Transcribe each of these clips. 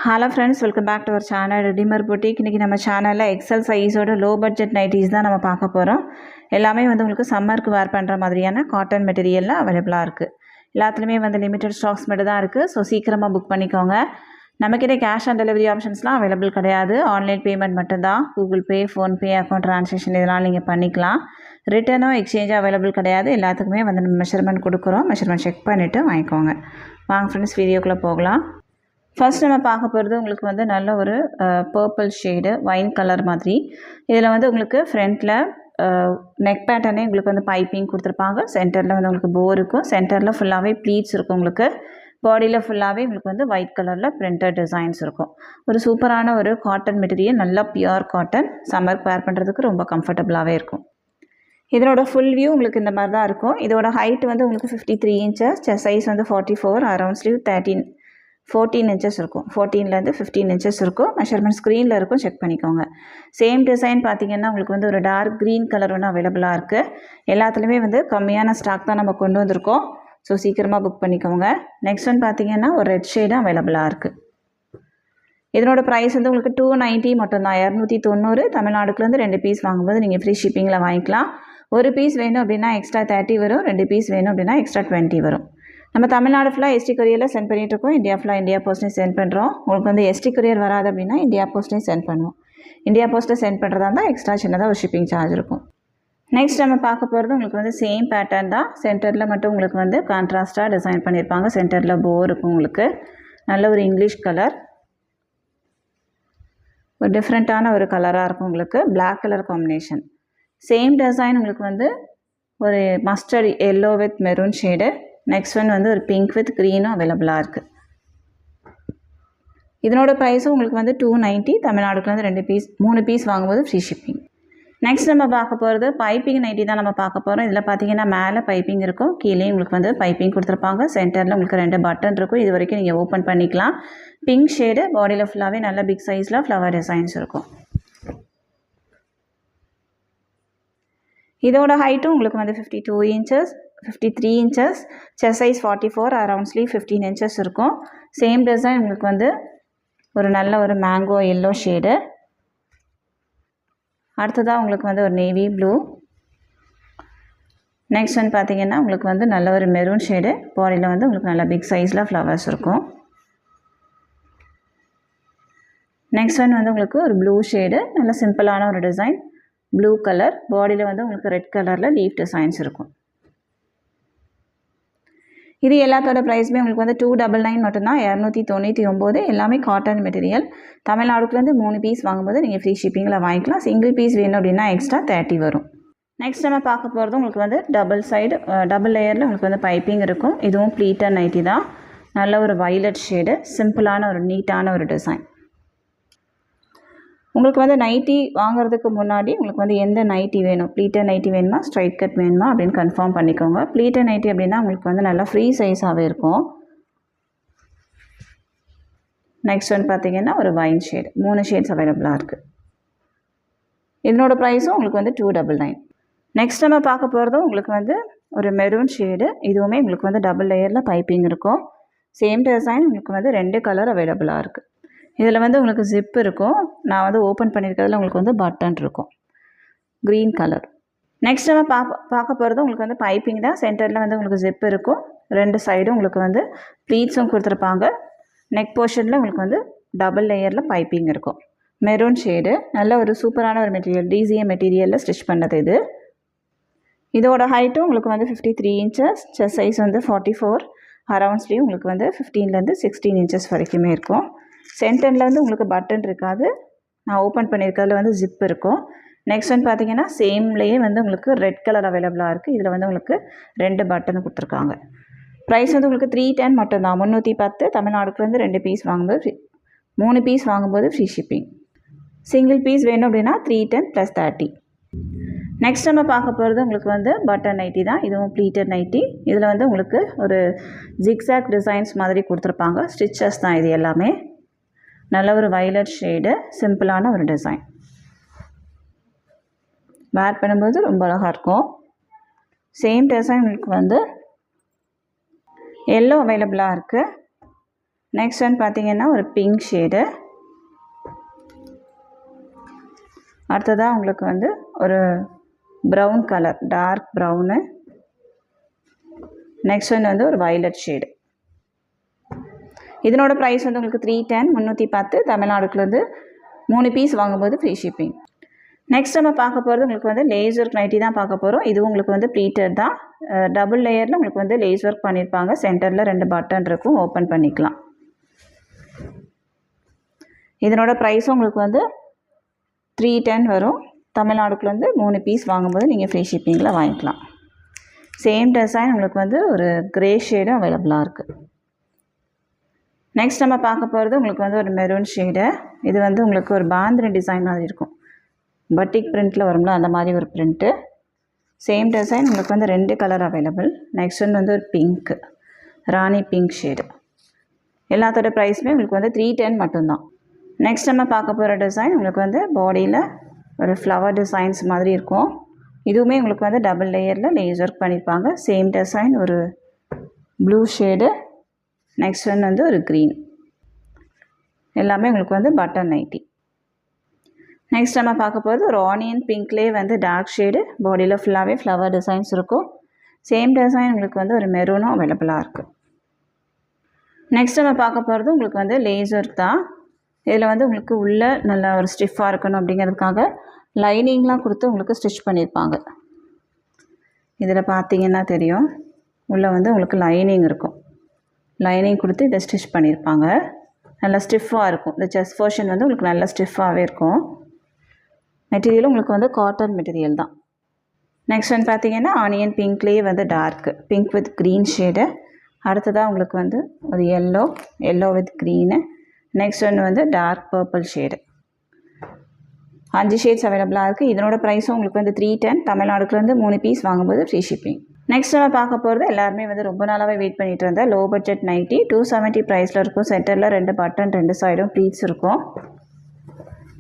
Hello friends, welcome back to our channel Redeemer Boutique. இன்னைக்கு நம்ம சேனல்ல எக்ஸல் சைஸோட லோ பட்ஜெட் நைட்டிஸ் தான் நம்ம பார்க்க போறோம். எல்லாமே வந்து உங்களுக்கு சம்மருக்கு வேர் பண்ற மாதிரியான காட்டன் மெட்டீரியல்ல அவேலபிளா இருக்கு. எல்லாத்துலயுமே வந்து லிமிட்டட் ஸ்டாக்ஸ் மட்டும் தான் இருக்கு. சோ சீக்கிரமா புக் பண்ணிக்கோங்க. நமக்கிட்ட கேஷ் ஆன் டெலிவரி ஆப்ஷன்ஸ்லாம் அவைலபிள் கிடையாது. ஆன்லைன் பேமெண்ட் மட்டும்தான். Google Pay, PhonePe, account transaction இதெல்லாம் நீங்கள் பண்ணிக்கலாம். ரிட்டர்னோ எக்ஸ்சேஞ்சோ அவைலபிள் கிடையாது. எல்லாத்துக்குமே வந்து நம்ம மெஷர்மெண்ட் கொடுக்குறோம். மெஷர்மெண்ட் செக் பண்ணிவிட்டு வாங்கிக்கோங்க. வாங்க ஃப்ரெண்ட்ஸ், வீடியோக்குள்ளே போகலாம். ஃபர்ஸ்ட் நம்ம பார்க்க போகிறது உங்களுக்கு வந்து நல்ல ஒரு பர்பிள் ஷேடு வைன் கலர் மாதிரி. இதில் வந்து உங்களுக்கு ஃப்ரண்ட்டில் நெக் பேட்டர்னே உங்களுக்கு வந்து பைப்பிங் கொடுத்துருப்பாங்க. சென்டரில் வந்து உங்களுக்கு போ இருக்கும். சென்டரில் ஃபுல்லாகவே ப்ளீட்ஸ் இருக்கும். உங்களுக்கு பாடியில் ஃபுல்லாகவே உங்களுக்கு வந்து ஒயிட் கலரில் பிரிண்டட் டிசைன்ஸ் இருக்கும். ஒரு சூப்பரான ஒரு காட்டன் மெட்டீரியல், நல்லா பியூர் காட்டன். சம்மருக்கு வேர் பண்ணுறதுக்கு ரொம்ப கம்ஃபர்டபுளாகவே இருக்கும். இதனோட ஃபுல் வியூ உங்களுக்கு இந்த மாதிரி தான் இருக்கும். இதோட ஹைட் வந்து உங்களுக்கு 53 இன்ச்சஸ், செஸ்ட் சைஸ் வந்து 44, அரவுண்ட் ஸ்லீவ் 14 இன்ச்சஸ் இருக்கும். 14லேருந்து 15 இன்ச்சஸ் இருக்கும். மெஷர்மெண்ட் ஸ்க்ரீனில் இருக்கும், செக் பண்ணிக்கோங்க. சேம் டிசைன் பார்த்தீங்கன்னா உங்களுக்கு வந்து ஒரு டார்க் க்ரீன் கலர் ஒன்று அவைலபிளாக இருக்குது. எல்லாத்துலேயுமே வந்து கம்மியான ஸ்டாக் தான் நம்ம கொண்டு வந்திருக்கோம். ஸோ சீக்கிரமாக புக் பண்ணிக்கோங்க. நெக்ஸ்ட் ஒன் பார்த்தீங்கன்னா ஒரு ரெட் ஷேடும் அவைலபிளாக இருக்குது. இதனோட ப்ரைஸ் வந்து உங்களுக்கு 290 மட்டும்தான், 290. தமிழ்நாடுக்குலேருந்து 2 பீஸ் வாங்கும்போது நீங்கள் ஃப்ரீ ஷிப்பிங்கில் வாங்கிக்கலாம். ஒரு பீஸ் வேணும் அப்படின்னா எக்ஸ்ட்ரா 30 வரும். 2 பீஸ் வேணும் அப்படின்னா எக்ஸ்ட்ரா 20 வரும். நம்ம தமிழ்நாடு ஃபுல்லாக எஸ்டி கொரியரில் சென்ட் பண்ணிகிட்ருக்கோம். இந்தியா ஃபுல்லாக இந்தியா போஸ்ட்லேயும் சென்ட் பண்ணுறோம். உங்களுக்கு வந்து எஸ்டி கொரியர் வராது அப்படின்னா இந்தியா போஸ்ட்லேயும் சென்ட் பண்ணுவோம். இந்தியா போஸ்ட்டில் சென்ட் பண்ணுறதா இருந்தால் எக்ஸ்ட்ரா சின்னதாக ஒரு ஷிப்பிங் சார்ஜ் இருக்கும். நெக்ஸ்ட் நம்ம பார்க்க போகிறது உங்களுக்கு வந்து சேம் பேட்டர்ன் தான். சென்டரில் மட்டும் உங்களுக்கு வந்து கான்ட்ராஸ்ட்டாக டிசைன் பண்ணியிருப்பாங்க. சென்டரில் போ இருக்கும். உங்களுக்கு நல்ல ஒரு இங்கிலீஷ் கலர், ஒரு டிஃப்ரெண்ட்டான ஒரு கலராக இருக்கும். உங்களுக்கு black colour combination. Same design உங்களுக்கு வந்து ஒரு mustard yellow with maroon shade. Next one வந்து ஒரு பிங்க் வித் க்ரீனும் அவைலபிளாக இருக்குது. இதனோட ப்ரைஸும் உங்களுக்கு வந்து 290. தமிழ்நாடுக்குலேருந்து 3 பீஸ் வாங்கும்போது ஃப்ரீ ஷிப்பிங். நெக்ஸ்ட் நம்ம பார்க்க போகிறது பைப்பிங் நைட்டி தான் நம்ம பார்க்க போகிறோம். இதில் பார்த்தீங்கன்னா மேலே பைப்பிங் இருக்கும், கீழே உங்களுக்கு வந்து பைப்பிங் கொடுத்துருப்பாங்க. சென்டரில் உங்களுக்கு 2 பட்டன் இருக்கும். இது வரைக்கும் நீங்கள் ஓப்பன் பண்ணிக்கலாம். பிங்க் ஷேடு, பாடியில் ஃபுல்லாகவே நல்ல பிக் சைஸில் ஃப்ளவர் டிசைன்ஸ் இருக்கும். இதோட ஹைட்டும் உங்களுக்கு வந்து 52 inches, 53 inches, chest size 44, around sleeve 15 inches இருக்கும். சேம் டிசைன் உங்களுக்கு வந்து ஒரு நல்ல ஒரு மேங்கோ எல்லோ ஷேடு. அடுத்ததாக உங்களுக்கு வந்து ஒரு நேவி ப்ளூ. நெக்ஸ்ட் ஒன் பார்த்தீங்கன்னா உங்களுக்கு வந்து நல்ல ஒரு மெரூன் ஷேடு. பாடியில் வந்து உங்களுக்கு நல்ல பிக் சைஸில் ஃப்ளவர்ஸ் இருக்கும். நெக்ஸ்ட் ஒன் வந்து உங்களுக்கு ஒரு ப்ளூ ஷேடு, நல்ல சிம்பிளான ஒரு டிசைன். ப்ளூ கலர், பாடியில் வந்து உங்களுக்கு ரெட் கலரில் லீஃப் டிசைன்ஸ் இருக்கும். இது எல்லாத்தோட ப்ரைஸுமே உங்களுக்கு வந்து 299 மட்டும்தான், 299. எல்லாமே காட்டன் மெட்டீரியல். தமிழ்நாடுக்குலேருந்து 3 பீஸ் வாங்கும்போது நீங்கள் ஃப்ரீ ஷிப்பிங்கில் வாங்கிக்கலாம். சிங்கிள் பீஸ் வேணும் அப்படின்னா எக்ஸ்ட்ரா 30 வரும். நெக்ஸ்ட் நம்ம பார்க்க போகிறது உங்களுக்கு வந்து டபுள் லேயரில் உங்களுக்கு வந்து பைப்பிங் இருக்கும். இதுவும் ப்ளீட்டட் நைட்டி தான். நல்ல ஒரு வயலட் ஷேடு, சிம்பிளான ஒரு நீட்டான ஒரு டிசைன். உங்களுக்கு வந்து நைட்டி வாங்குறதுக்கு முன்னாடி உங்களுக்கு வந்து எந்த நைட்டி வேணும், ப்ளீட்டட் நைட்டி வேணுமா, ஸ்ட்ரைட் கட் வேணுமா அப்படின்னு கன்ஃபார்ம் பண்ணிக்கோங்க. ப்ளீட்டட் நைட்டி அப்படின்னா உங்களுக்கு வந்து நல்லா ஃப்ரீ சைஸாகவே இருக்கும். நெக்ஸ்ட் ஒன் பார்த்தீங்கன்னா ஒரு வைன் ஷேடு, 3 ஷேட்ஸ் அவைலபிளாக இருக்குது. இதனோட ப்ரைஸும் உங்களுக்கு வந்து 299. நெக்ஸ்ட் நம்ம பார்க்க போகிறதும் உங்களுக்கு வந்து ஒரு மெரூன் ஷேடு. இதுவுமே உங்களுக்கு வந்து டபுள் லேயரில் பைப்பிங் இருக்கும். சேம் டிசைன் உங்களுக்கு வந்து 2 கலர் அவைலபிளாக இருக்குது. இதில் வந்து உங்களுக்கு ஜிப் இருக்கும். நான் வந்து ஓப்பன் பண்ணியிருக்கிறதுல உங்களுக்கு வந்து பட்டன் இருக்கும், க்ரீன் கலர். நெக்ஸ்ட் நம்ம பார்க்க போகிறது உங்களுக்கு வந்து பைப்பிங் தான். சென்டரில் வந்து உங்களுக்கு ஜிப் இருக்கும். 2 சைடும் உங்களுக்கு வந்து ப்ளீட்ஸும் கொடுத்துருப்பாங்க. நெக் போர்ஷனில் உங்களுக்கு வந்து டபுள் லேயரில் பைப்பிங் இருக்கும். மெரூன் ஷேடு, நல்ல ஒரு சூப்பரான ஒரு மெட்டீரியல், டிசிஎம் மெட்டீரியலில் ஸ்டிச் பண்ணது இது. இதோட ஹைட்டும் உங்களுக்கு வந்து 53 இன்ச்சஸ், செஸ்ட் சைஸ் வந்து 44, அரவுண்ட் ஸ்லீவ் உங்களுக்கு வந்து 15லேருந்து 16 இன்ச்சஸ் வரைக்குமே இருக்கும். சென்டரில் வந்து உங்களுக்கு பட்டன் இருக்காது. நான் ஓப்பன் பண்ணியிருக்கிறதுல வந்து ஜிப் இருக்கும். நெக்ஸ்ட் ஒன் பார்த்தீங்கன்னா சேம்லேயே வந்து உங்களுக்கு ரெட் கலர் அவைலபிளாக இருக்குது. இதில் வந்து உங்களுக்கு 2 பட்டன் கொடுத்துருக்காங்க. ப்ரைஸ் வந்து உங்களுக்கு 310 மட்டும்தான், 310. தமிழ்நாடுக்குலேருந்து 2 பீஸ் வாங்கும்போது 3 பீஸ் வாங்கும்போது ஃப்ரீ ஷிப்பிங். சிங்கிள் பீஸ் வேணும் அப்படின்னா 310 + 30. நெக்ஸ்ட் நம்ம பார்க்க போகிறது உங்களுக்கு வந்து பட்டன் நைட்டி தான். இதுவும் ப்ளீட்டட் நைட்டி. இதில் வந்து உங்களுக்கு ஒரு ஜிக்ஸாக் டிசைன்ஸ் மாதிரி கொடுத்துருப்பாங்க. ஸ்டிச்சஸ் தான் இது எல்லாமே. நல்ல ஒரு வயலட் ஷேடு, சிம்பிளான ஒரு டிசைன். வேர் பண்ணும்போது ரொம்ப அழகாக இருக்கும். சேம் டிசைன் உங்களுக்கு வந்து எல்லோ அவைலபிளாக இருக்குது. நெக்ஸ்ட் ஒன் பார்த்திங்கன்னா ஒரு பிங்க் ஷேடு. அடுத்ததாக உங்களுக்கு வந்து ஒரு brown colour, dark brown. Next one வந்து ஒரு வயலட் ஷேடு. இதனோட ப்ரைஸ் வந்து உங்களுக்கு 310, 310. தமிழ்நாடுக்குள்ளேருந்து 3 பீஸ் வாங்கும்போது ஃப்ரீ ஷிப்பிங். நெக்ஸ்ட் நம்ம பார்க்க போகிறது உங்களுக்கு வந்து லேஸ் ஒர்க் நைட்டி தான் பார்க்க போகிறோம். இதுவும் உங்களுக்கு வந்து ப்ளீட்டட் தான். டபுள் லேயரில் உங்களுக்கு வந்து லேஸ் ஒர்க் பண்ணியிருப்பாங்க. சென்டரில் 2 பட்டன் இருக்கும், ஓப்பன் பண்ணிக்கலாம். இதனோட ப்ரைஸும் உங்களுக்கு வந்து 310 வரும். தமிழ்நாடுக்குள்ளேருந்து 3 பீஸ் வாங்கும்போது நீங்கள் ஃப்ரீ ஷிப்பிங்கில் வாங்கிக்கலாம். சேம் டிசைன் உங்களுக்கு வந்து ஒரு க்ரே ஷேடும் அவைலபிளாக இருக்குது. நெக்ஸ்ட் நம்ம பார்க்க போகிறது உங்களுக்கு வந்து ஒரு மெரூன் ஷேடு. இது வந்து உங்களுக்கு ஒரு பாந்தினி டிசைன் மாதிரி இருக்கும். பட்டிக் பிரிண்ட்டில் வரும்ல, அந்த மாதிரி ஒரு பிரிண்ட்டு. சேம் டிசைன் உங்களுக்கு வந்து 2 கலர் அவைலபிள். நெக்ஸ்ட் ஒன் வந்து ஒரு பிங்க்கு, ராணி பிங்க் ஷேடு. எல்லாத்தோட ப்ரைஸுமே உங்களுக்கு வந்து 310 மட்டும்தான். நெக்ஸ்ட் நம்ம பார்க்க போகிற டிசைன் உங்களுக்கு வந்து பாடியில் ஒரு ஃப்ளவர் டிசைன்ஸ் மாதிரி இருக்கும். இதுவுமே உங்களுக்கு வந்து டபுள் லேயரில் லேஸ் ஒர்க் பண்ணியிருப்பாங்க. சேம் டிசைன் ஒரு ப்ளூ ஷேடு. நெக்ஸ்ட் ஒன் வந்து ஒரு க்ரீன். எல்லாமே உங்களுக்கு வந்து பட்டன் நைட்டி. நெக்ஸ்ட் நம்ம பார்க்க போகிறது ஒரு ஆனியன் பிங்க்லேயே வந்து டார்க் ஷேடு. பாடியில் ஃபுல்லாகவே ஃப்ளவர் டிசைன்ஸ் இருக்கும். சேம் டிசைன் உங்களுக்கு வந்து ஒரு மெரூனும் அவைலபிளாக இருக்குது. நெக்ஸ்ட் நம்ம பார்க்க போகிறது உங்களுக்கு வந்து லேஸ் ஒர்க் தான். இதில் வந்து உங்களுக்கு உள்ளே நல்லா ஒரு ஸ்டிஃபாக இருக்கணும் அப்படிங்கிறதுக்காக லைனிங்லாம் கொடுத்து உங்களுக்கு ஸ்டிச் பண்ணியிருப்பாங்க. இதில் பார்த்தீங்கன்னா தெரியும், உள்ளே வந்து உங்களுக்கு லைனிங் இருக்கும். லைனிங் கொடுத்து இதை ஸ்டிச் பண்ணியிருப்பாங்க. நல்லா ஸ்டிஃபாக இருக்கும். இந்த செஸ்ட் போர்ஷன் வந்து உங்களுக்கு நல்லா ஸ்டிஃபாகவே இருக்கும். மெட்டீரியலும் உங்களுக்கு வந்து காட்டன் மெட்டீரியல் தான். நெக்ஸ்ட் ஒன் பார்த்தீங்கன்னா ஆனியன் பிங்க்லேயே வந்து dark pink with green shade. அடுத்ததாக உங்களுக்கு வந்து ஒரு yellow with green. Next one வந்து டார்க் பர்பிள் ஷேடு. 5 ஷேட்ஸ் அவைலபிளாக இருக்குது. இதனோட ப்ரைஸும் உங்களுக்கு வந்து 310. தமிழ்நாடுக்குலேருந்து 3 பீஸ் வாங்கும்போது ஃப்ரீ ஷிப்பிங். நெக்ஸ்ட் நம்ம பார்க்க போகிறது எல்லாருமே வந்து ரொம்ப நாளாகவே வெயிட் பண்ணிகிட்டு இருந்தேன் லோ பட்ஜெட் நைட்டி. 270 ப்ரைஸில் இருக்கும். சென்டரில் 2 பட்டன், 2 சைடும் ப்ளீட்ஸ் இருக்கும்.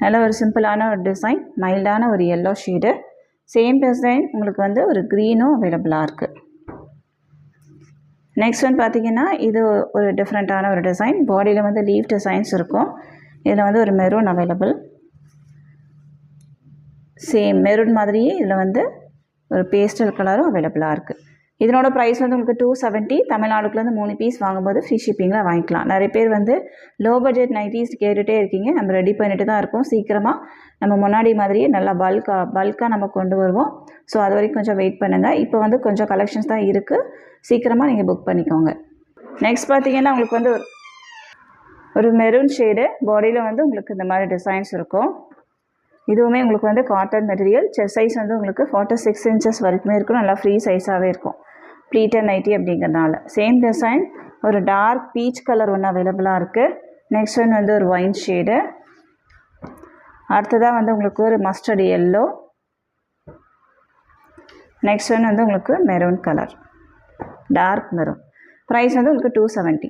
நல்ல ஒரு சிம்பிளான ஒரு டிசைன், மைல்டான ஒரு எல்லோ ஷேடு. சேம் டிசைன் உங்களுக்கு வந்து ஒரு க்ரீனும் அவைலபிளாக இருக்குது. நெக்ஸ்ட் ஒன் பார்த்திங்கன்னா இது ஒரு டிஃப்ரெண்ட்டான ஒரு டிசைன். பாடியில் வந்து லீஃப் டிசைன்ஸ் இருக்கும். இதில் வந்து ஒரு மெரூன் அவைலபிள். சேம் மெரூன் மாதிரியே இதில் வந்து ஒரு பேஸ்டல் கலரும் அவைலபிளாக இருக்குது. இதனோட ப்ரைஸ் வந்து உங்களுக்கு 270. தமிழ்நாடுக்குலேருந்து 3 பீஸ் வாங்கும்போது ஃப்ரீ ஷிப்பிங்கில் வாங்கிக்கலாம். நிறைய பேர் வந்து லோ பட்ஜெட் நைட்டிஸ் கேட்டுகிட்டே இருக்கீங்க. நம்ம ரெடி பண்ணிட்டு தான் இருக்கோம். சீக்கிரமாக நம்ம முன்னாடி மாதிரியே நல்லா பல்காக நம்ம கொண்டு வருவோம். ஸோ அது வரைக்கும் கொஞ்சம் வெயிட் பண்ணுங்கள். இப்போ வந்து கொஞ்சம் கலெக்ஷன்ஸ் தான் இருக்குது. சீக்கிரமாக நீங்கள் புக் பண்ணிக்கோங்க. நெக்ஸ்ட் பார்த்தீங்கன்னா உங்களுக்கு வந்து ஒரு மெரூன் ஷேடு. பாடியில் வந்து உங்களுக்கு இந்த மாதிரி டிசைன்ஸ் இருக்கும். இதுவுமே உங்களுக்கு வந்து காட்டன் மெட்டீரியல். செஸ்ட் சைஸ் வந்து உங்களுக்கு 46 இன்ச்சஸ் வரைக்குமே இருக்கும். நல்லா ஃப்ரீ சைஸாகவே இருக்கும். ப்ளீட்டட் நைட்டி அப்படிங்கிறதுனால. சேம் டிசைன் ஒரு டார்க் பீச் கலர் ஒன்று அவைலபிளாக இருக்குது. நெக்ஸ்ட் ஒன் வந்து ஒரு ஒயின் ஷேடு. அடுத்ததாக வந்து உங்களுக்கு ஒரு மஸ்டர்ட் எல்லோ. நெக்ஸ்ட் ஒன் வந்து உங்களுக்கு maroon colour, dark maroon. Price வந்து உங்களுக்கு 270.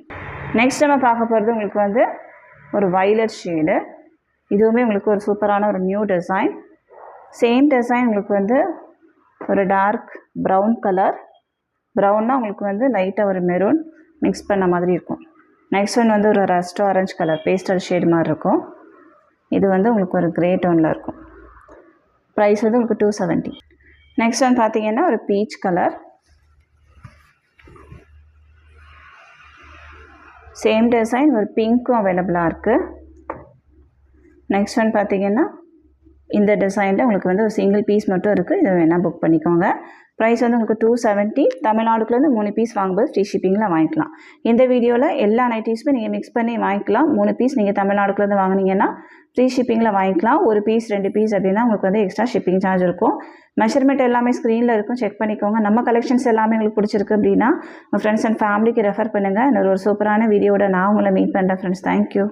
நெக்ஸ்ட் நம்ம பார்க்க போகிறது உங்களுக்கு வந்து ஒரு வயலட் ஷேடு. இதுவுமே உங்களுக்கு ஒரு சூப்பரான ஒரு நியூ டிசைன். சேம் டிசைன் உங்களுக்கு வந்து ஒரு டார்க் ப்ரௌன் கலர். ப்ரௌன்னா உங்களுக்கு வந்து லைட்டாக ஒரு மெரூன் மிக்ஸ் பண்ண மாதிரி இருக்கும். நெக்ஸ்ட் ஒன் வந்து ஒரு rust orange colour, pastel shade மாதிரி இருக்கும். இது வந்து உங்களுக்கு ஒரு கிரே டோனில் இருக்கும். ப்ரைஸ் வந்து உங்களுக்கு 270. நெக்ஸ்ட் ஒன் பார்த்தீங்கன்னா ஒரு பீச் கலர். சேம் டிசைன் ஒரு பிங்க்கும் அவைலபிளாக இருக்குது. நெக்ஸ்ட் ஒன் பார்த்தீங்கன்னா இந்த டிசைனில் உங்களுக்கு வந்து ஒரு சிங்கிள் பீஸ் மட்டும் இருக்குது. இதை வேணால் புக் பண்ணிக்கோங்க. ப்ரைஸ் வந்து உங்களுக்கு 270. தமிழ்நாடுக்குலேருந்து 3 பீஸ் வாங்கும்போது ஃப்ரீ ஷிப்பிங்கில் வாங்கிக்கலாம். இந்த வீடியோவில் எல்லா நைட்டிஸுமே நீங்கள் மிக்ஸ் பண்ணி வாங்கிக்கலாம். 3 பீஸ் நீங்கள் தமிழ்நாடுக்குலேருந்து வாங்கினீங்கன்னா ஃப்ரீ ஷிப்பிங்கில் வாங்கிக்கலாம். 1 பீஸ் 2 பீஸ் அப்படின்னா உங்களுக்கு வந்து எக்ஸ்ட்ரா ஷிப்பிங் சார்ஜ் இருக்கும். மெஷர்மெண்ட் எல்லாமே ஸ்க்ரீனில் இருக்கும், செக் பண்ணிக்கோங்க. நம்ம கலெக்ஷன்ஸ் எல்லாமே உங்களுக்கு பிடிச்சிருக்கு அப்படின்னா உங்கள் ஃப்ரெண்ட்ஸ் அண்ட் ஃபேமிலிக்கு ரெஃபர் பண்ணுங்கள். இன்னொரு சூப்பரான வீடியோட நான் உங்களை மீட் பண்ணுறேன் ஃப்ரெண்ட்ஸ். தேங்க்யூ.